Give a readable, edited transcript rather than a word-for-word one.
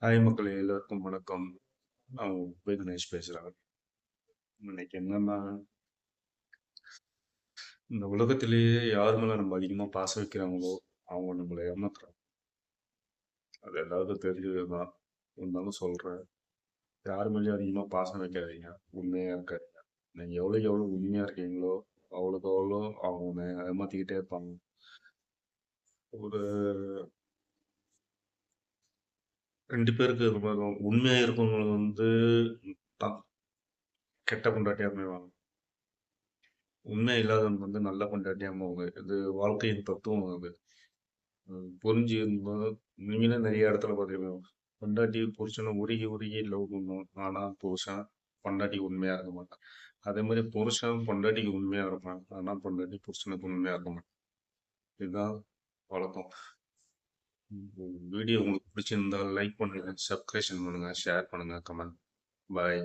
Hi மக்களே, எல்லோருக்கும் வணக்கம். நான் உங்கள் கணேஷ் பேசுகிறேன். இன்னைக்கு என்னன்னா, இந்த உலகத்திலேயே யார் மேல நம்ம அதிகமாக பாசம் வைக்கிறாங்களோ அவங்க நம்மளை ஏமாத்துறாங்க. அது எல்லாருக்கும் தெரிஞ்சது தான். இருந்தாலும் சொல்கிறேன், யார் மேலேயும் அதிகமாக பாசம் வைக்காதீங்க. உண்மையாக இருக்காதீங்க. நீங்கள் எவ்வளோக்கு எவ்வளோ உண்மையாக இருக்கீங்களோ அவ்வளோக்கு அவ்வளோ அவங்க உன்னை ஏமாற்றிக்கிட்டே இருப்பாங்க. ஒரு 2 பேருக்கு இது மாதிரி தான். உண்மையாக இருக்கவங்க தான் கெட்ட பொண்டாட்டியாக அமைவாங்க. உண்மை இல்லாதவங்க நல்ல பொண்டாட்டியாக அமைவாங்க. இது வாழ்க்கையின் தத்துவம் அது. புரிஞ்சு இருக்கும்போது நீங்களும் நிறைய இடத்துல பார்த்துருக்கோம். பொண்டாட்டி புருஷனை உருகி உருகி லவ் பண்ணும். ஆனால் புருஷன் பொண்டாட்டிக்கு உண்மையாக இருக்க மாட்டான். அதே மாதிரி புருஷன் பொண்டாட்டிக்கு உண்மையாக இருப்பான். ஆனால் பொண்டாட்டி புருஷனுக்கு உண்மையாக இருக்க மாட்டான். இதுதான் வழக்கம். வீடியோ உங்களுக்கு பிடிச்சிருந்தால் லைக் பண்ணுங்க, சப்ஸ்கிரைப் பண்ணுங்க, ஷேர் பண்ணுங்க, கமெண்ட். பாய்.